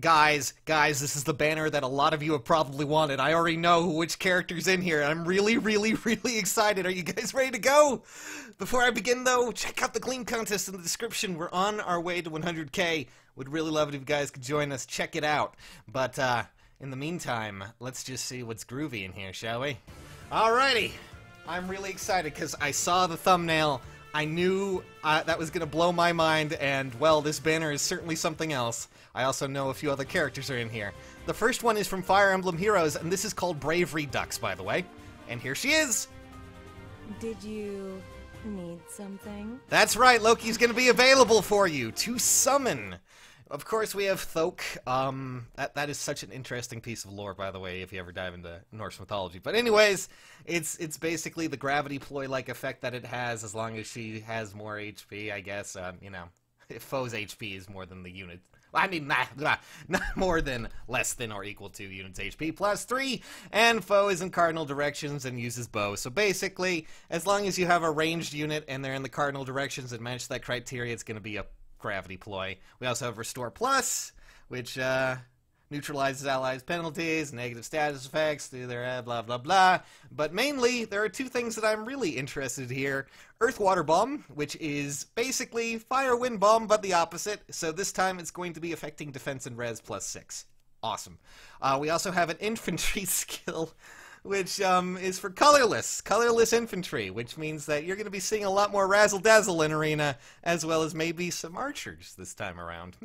Guys, this is the banner that a lot of you have probably wanted. I already know which character's in here, and I'm really excited. Are you guys ready to go? Before I begin, though, check out the Gleam contest in the description. We're on our way to 100K. Would really love it if you guys could join us. Check it out. But, in the meantime, let's just see what's groovy in here, shall we? Alrighty. I'm really excited because I saw the thumbnail. I knew that was going to blow my mind, and, well, this banner is certainly something else. I also know a few other characters are in here. The first one is from Fire Emblem Heroes, and this is called Brave Redux, by the way. And here she is! Did you need something? That's right, Loki's going to be available for you to summon. Of course, we have Thok. That is such an interesting piece of lore, by the way, if you ever dive into Norse mythology. But anyways, it's basically the gravity ploy-like effect that it has, as long as she has more HP, I guess. You know, if foe's HP is more than the unit. I mean, not more than less than or equal to unit's HP plus 3, and foe is in cardinal directions and uses bow. So basically, as long as you have a ranged unit and they're in the cardinal directions and match that criteria, it's going to be a gravity ploy. We also have Restore Plus, which neutralizes allies' penalties, negative status effects, through their blah blah blah. But mainly, there are two things that I'm really interested in here. Earth Water Bomb, which is basically Fire Wind Bomb, but the opposite. So this time it's going to be affecting defense and res plus 6. Awesome. We also have an infantry skill, which is for colorless infantry, which means that you're going to be seeing a lot more razzle-dazzle in Arena, as well as maybe some archers this time around.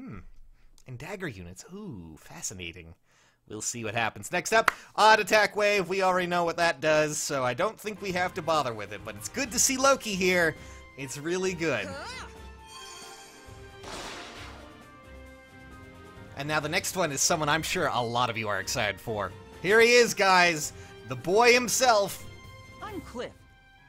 And dagger units. Ooh, fascinating. We'll see what happens. Next up, Odd Attack Wave. We already know what that does, so I don't think we have to bother with it, but it's good to see Loki here. It's really good. And now the next one is someone I'm sure a lot of you are excited for. Here he is, guys. The boy himself. I'm Cliff.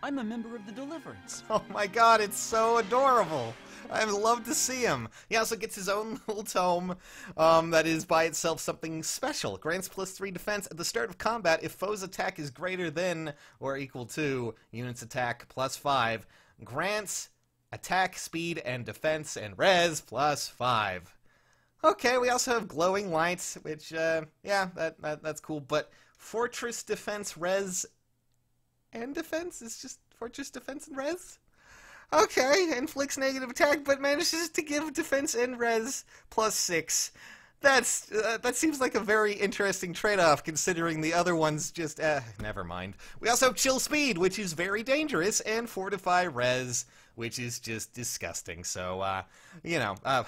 I'm a member of the Deliverance. Oh my god, it's so adorable. I would love to see him. He also gets his own little tome that is by itself something special. Grants plus 3 defense at the start of combat if foe's attack is greater than or equal to unit's attack plus 5. Grants attack, speed, and defense and res plus 5. Okay, we also have glowing lights, which, yeah, that's cool. But Fortress Defense, res, and defense? It's just Fortress Defense and res? Okay, inflicts negative attack, but manages to give defense and res plus 6. That seems like a very interesting trade-off, considering the other ones just, never mind. We also have Chill Speed, which is very dangerous, and Fortify res, which is just disgusting. So, you know, I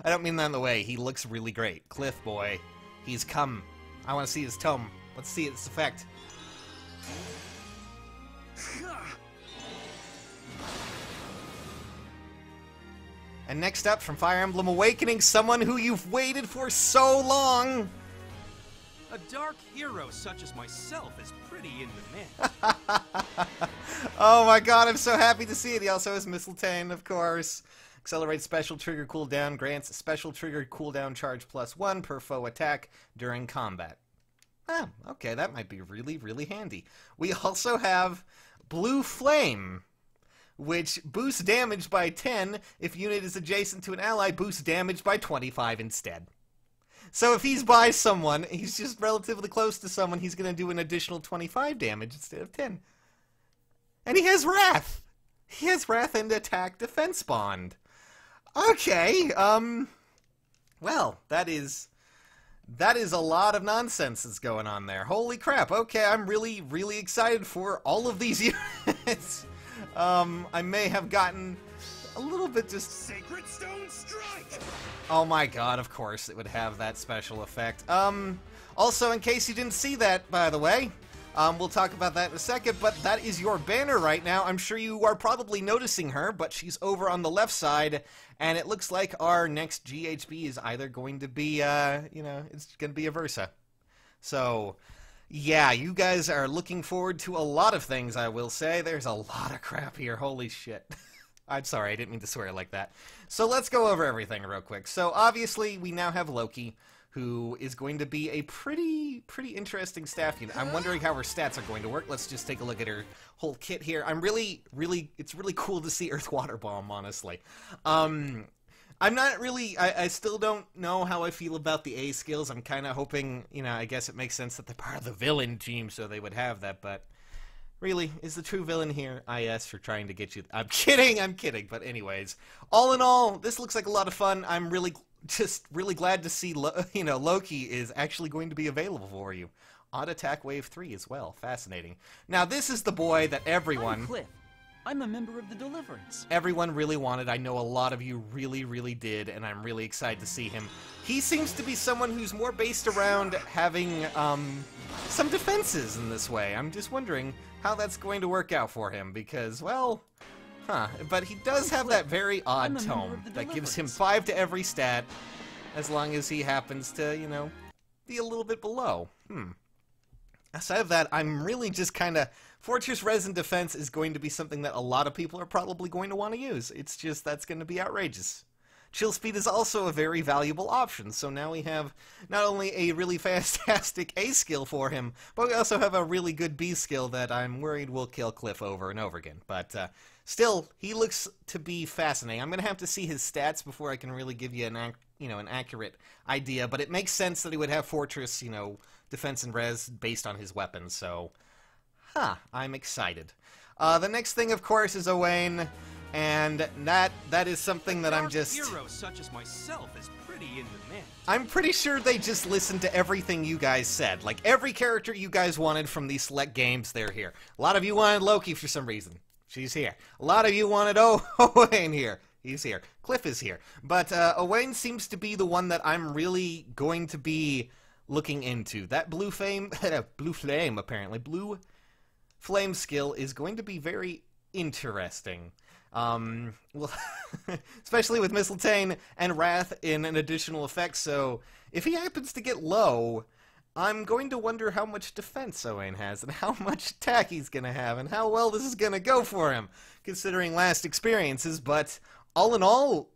don't mean that in the way. He looks really great. Cliff boy, he's come. I want to see his tome. Let's see its effect. And next up, from Fire Emblem Awakening, someone who you've waited for so long! A dark hero such as myself is pretty in demand. Oh my god, I'm so happy to see it. He also has Mistletoe, of course. Accelerates special trigger cooldown, grants special trigger cooldown charge plus 1 per foe attack during combat. Ah, okay, that might be really handy. We also have Blue Flame, which boosts damage by 10. If unit is adjacent to an ally, boosts damage by 25 instead. So if he's by someone, he's just relatively close to someone, he's going to do an additional 25 damage instead of 10. And he has Wrath! He has Wrath and Attack Defense Bond. Okay, well, that is a lot of nonsense that's going on there. Holy crap, okay, I'm really excited for all of these units. I may have gotten a little bit just... Sacred Stone Strike! Oh my god, of course it would have that special effect. Also, in case you didn't see that, by the way, we'll talk about that in a second, but that is your banner right now. I'm sure you are probably noticing her, but she's over on the left side, and it looks like our next GHB is either going to be, you know, it's going to be a Versa. So... yeah, you guys are looking forward to a lot of things, I will say. There's a lot of crap here, holy shit. I'm sorry, I didn't mean to swear like that. So let's go over everything real quick. So obviously, we now have Loki, who is going to be a pretty interesting staff unit. I'm wondering how her stats are going to work. Let's just take a look at her whole kit here. It's really cool to see Earth Water Bomb, honestly. I'm not really, I still don't know how I feel about the A skills. I'm kind of hoping, you know, I guess it makes sense that they're part of the villain team, so they would have that, but really, is the true villain here IS for trying to get you? I'm kidding, but anyways. All in all, this looks like a lot of fun. I'm just really glad to see, you know, Loki is actually going to be available for you. Odd Attack Wave 3 as well. Fascinating. Now, this is the boy that everyone... I'm KLIFF. I'm a member of the Deliverance. Everyone really wanted. I know a lot of you really did, and I'm really excited to see him. He seems to be someone who's more based around having some defenses in this way. I'm just wondering how that's going to work out for him, because, well, but he does have that very odd tome that gives him 5 to every stat, as long as he happens to, you know, be a little bit below. Aside of that, I'm really just kind of... Fortress Res and Defense is going to be something that a lot of people are probably going to want to use. It's just, that's going to be outrageous. Chill Speed is also a very valuable option, so now we have not only a really fantastic A skill for him, but we also have a really good B skill that I'm worried will kill KLIFF over and over again. But still, he looks to be fascinating. I'm going to have to see his stats before I can really give you an accurate idea, but it makes sense that he would have Fortress, you know, Defense and Res based on his weapons, so... I'm excited. The next thing, of course, is OWAIN, and that is something that I'm just... hero such as myself is pretty in demand. I'm pretty sure they just listened to everything you guys said. Like, every character you guys wanted from these select games, they're here. A lot of you wanted Loki for some reason. She's here. A lot of you wanted OWAIN here. He's here. KLIFF is here. But OWAIN seems to be the one that I'm really going to be looking into. That blue flame, blue flame skill is going to be very interesting. Well, especially with Mistletoe and Wrath in an additional effect, so if he happens to get low, I'm going to wonder how much defense OWAIN has, and how much attack he's going to have, and how well this is going to go for him, considering last experiences, but all in all,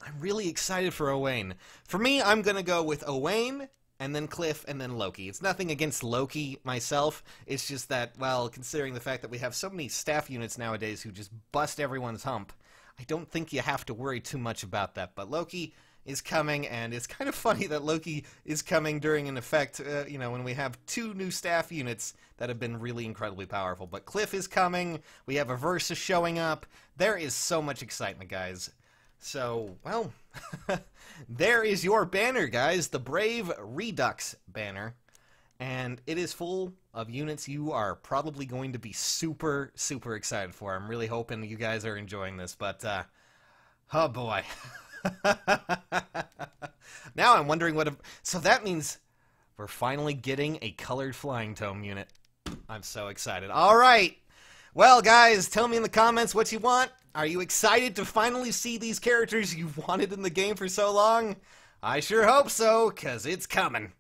I'm really excited for OWAIN. For me, I'm going to go with OWAIN, and then KLIFF, and then Loki. It's nothing against Loki myself, it's just that, well, considering the fact that we have so many staff units nowadays who just bust everyone's hump, I don't think you have to worry too much about that. But Loki is coming, and it's kind of funny that Loki is coming during an effect, you know, when we have 2 new staff units that have been really incredibly powerful. But KLIFF is coming, we have a Versus showing up, there is so much excitement, guys. So, well, there is your banner, guys, the Brave Redux banner, and it is full of units you are probably going to be super excited for. I'm really hoping you guys are enjoying this, but, oh boy. Now I'm wondering what... So that means we're finally getting a colored flying tome unit. I'm so excited. All right. Well, guys, tell me in the comments what you want. Are you excited to finally see these characters you've wanted in the game for so long? I sure hope so, 'cause it's coming.